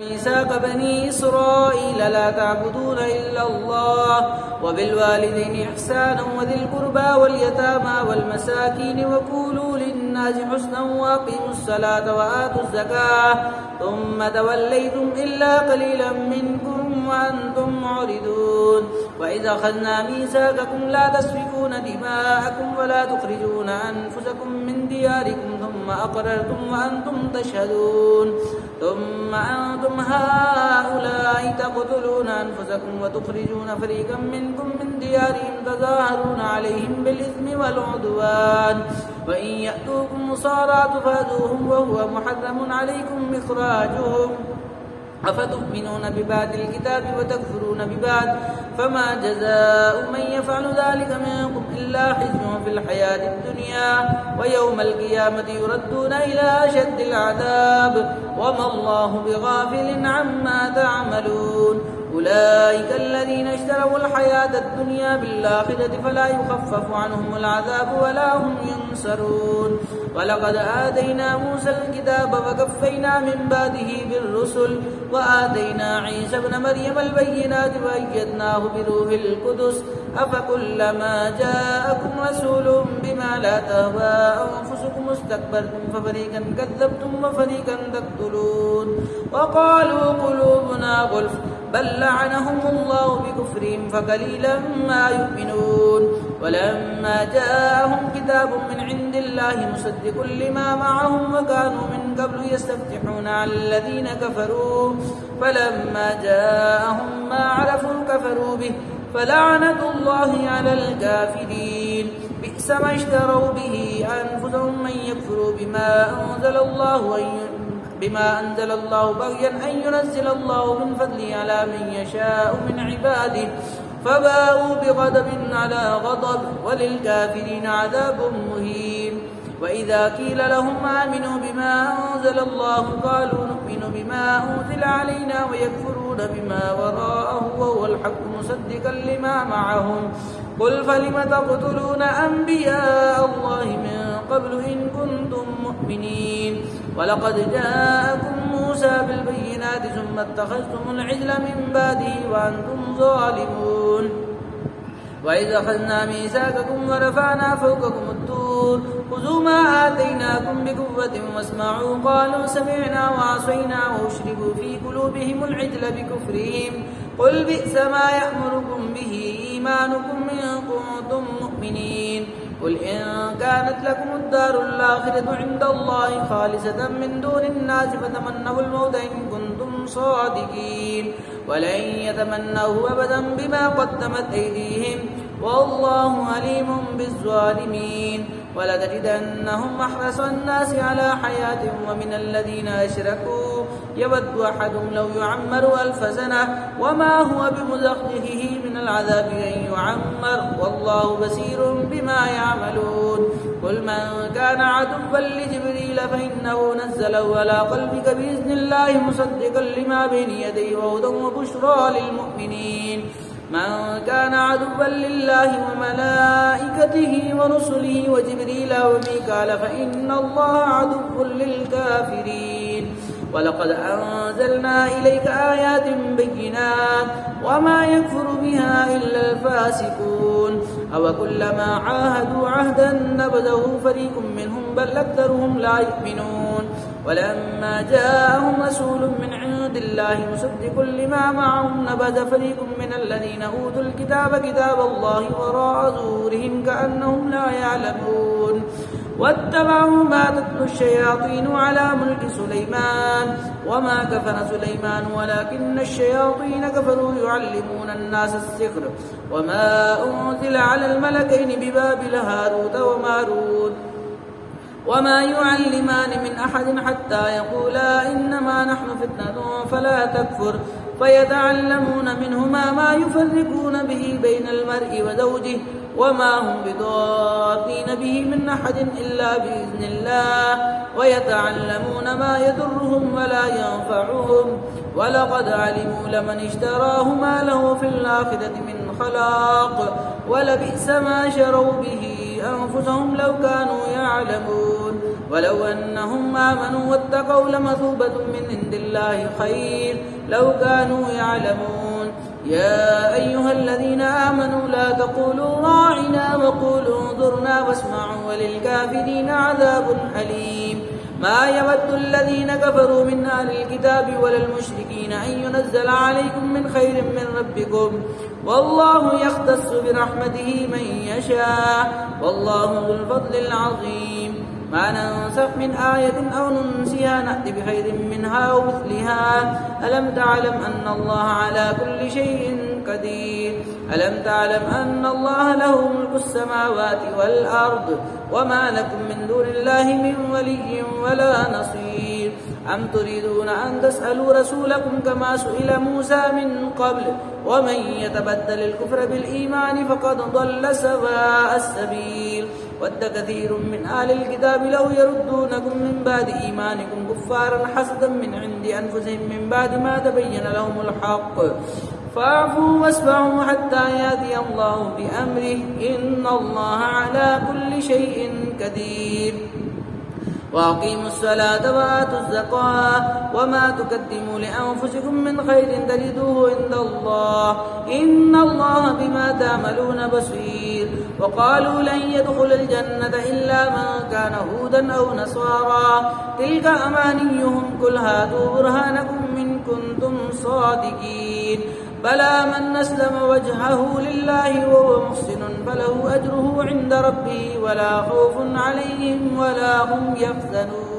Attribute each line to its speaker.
Speaker 1: ميثاق بني إسرائيل لا تعبدون إلا الله وبالوالدين إحسانا وذي القربى واليتامى والمساكين وقولوا للناس حسنا وأقيموا الصلاة وآتوا الزكاة ثم توليتم إلا قليلا منكم وأنتم معرضون. وإذا أخذنا ميثاقكم لا تسفكون دماءكم ولا تخرجون أنفسكم من دياركم ثم أقررتم وأنتم تشهدون ثم أنتم هؤلاء تقتلون أنفسكم وتخرجون فريقا منكم من ديارهم تظاهرون عليهم بالإثم والعدوان وإن يأتوكم مصارى تفادوهم وهو محرم عليكم إخراجهم أفتؤمنون ببعض الكتاب وتكفرون ببعض فما جزاء من يفعل ذلك منكم إلا خزي في الحياة الدنيا ويوم القيامة يردون إلى أشد العذاب وما الله بغافل عما تعملون. أولئك الذين اشتروا الحياة الدنيا بالآخرة فلا يخفف عنهم العذاب ولا هم ينصرون. ولقد آتينا موسى الكتاب وكفينا من بعده بالرسل وآتينا عيسى ابن مريم البينات وأيدناه بروح القدس أفكلما جاءكم رسول بما لا تهوى أنفسكم استكبرتم ففريقا كذبتم وفريقا تقتلون وقالوا قلوبنا غلف بل لعنهم الله بكفرهم فقليلا ما يؤمنون. ولما جاءهم كتاب من عند الله مصدق لما معهم وكانوا من قبل يستفتحون على الذين كفروا فلما جاءهم ما عرفوا كفروا به فلعنة الله على الكافرين. بئس ما اشتروا به أنفسهم من يكفروا بما أنزل الله بغيا أن ينزل الله من فضله على من يشاء من عباده فباءوا بغضب على غضب وللكافرين عذاب مهين. وإذا قيل لهم آمنوا بما أنزل الله قالوا نؤمن بما أنزل علينا ويكفرون بما وراءه وهو الحق مصدقا لما معهم قل فلم تقتلون أنبياء الله من قبل إن كنتم مؤمنين. ولقد جاءكم موسى بالبينات ثم اتخذتم العجل من بعده وأنتم ظالمون. وإذا أخذنا ميثاقكم ورفعنا فوقكم الطور خذوا ما آتيناكم بقوة واسمعوا قالوا سمعنا وعصينا وأشربوا في قلوبهم العجل بكفرهم قل بئس ما يأمركم به إيمانكم إن كنتم مؤمنين. قل إن كانت لكم الدار الآخرة عند الله خالصة من دون الناس فتمنوا الموت إن كنتم صادقين ولن يتمنوه أبدا بما قدمت أيديهم والله عليم بالظالمين. ولتجدنهم أحرص الناس على حياة ومن الذين أشركوا يود أحدهم لو يعمر 1000 سنة وما هو بمزحزحه من العذاب أن يعمر والله بصير بما يعملون. قل من كان عدوا لجبريل فإنه نزله على قلبك بإذن الله مصدقا لما بين يديه وهدى وبشرى للمؤمنين. من كان عدوا لله وملائكته ورسله وجبريل وميكال فإن الله عدو للكافرين. ولقد أنزلنا إليك آيات بينات وما يكفر بها إلا الفاسقون أو كلما عاهدوا عهدا نبذه فريق منهم بل أكثرهم لا يؤمنون. ولما جاءهم رسول من عند الله مصدق لما معهم نبذ فريق من الذين أوتوا الكتاب كتاب الله وراء ظهورهم كأنهم لا يعلمون. واتبعوا ما تتلو الشياطين على ملك سليمان وما كفر سليمان ولكن الشياطين كفروا يعلمون الناس السحر وما أنزل على الملكين ببابل هاروت وماروت وما يعلمان من أحد حتى يقولا إنما نحن فتنة فلا تكفر فيتعلمون منهما ما يفرقون به بين المرء وزوجه وما هم بضارين به من أحد إلا بإذن الله ويتعلمون ما يضرهم ولا ينفعهم ولقد علموا لمن اشتراه ما له في الآخرة من خلاق ولبئس ما شروا به أنفسهم لو كانوا يعلمون. ولو أنهم آمنوا واتقوا لمثوبة من عند الله خير لو كانوا يعلمون. يا أيها الذين آمنوا لا تقولوا راعنا وقولوا انظرنا واسمعوا وللكافرين عذاب أليم. ما يود الذين كفروا من أهل الكتاب ولا المشركين أن ينزل عليكم من خير من ربكم والله يختص برحمته من يشاء والله ذو الفضل العظيم. ما ننسخ من آية أو ننسها نأتي بخير منها أو مثلها ألم تعلم أن الله على كل شيء قدير. ألم تعلم أن الله له ملك السماوات والأرض وما لكم من دون الله من ولي ولا نصير. أم تريدون أن تسألوا رسولكم كما سئل موسى من قبل ومن يتبدل الكفر بالإيمان فقد ضل سواء السبيل. ود كثير من أهل الكتاب لو يردونكم من بعد إيمانكم كفارا حسدا من عند أنفسهم من بعد ما تبين لهم الحق فاعفوا واصفحوا حتى يأتي الله بأمره إن الله على كل شيء قدير. وأقيموا الصلاة وآتوا الزكاة وما تقدموا لأنفسكم من خير تجدوه عند الله إن الله بما تعملون بصير. وقالوا لن يدخل الجنة إلا من كان هودا أو نصارى تلك أمانيهم قل هاتوا برهانكم إن كنتم صادقين. بلى من أسلم وجهه لله وهو محسن فله أجره عند ربه ولا خوف عليهم ولا هم يحزنون.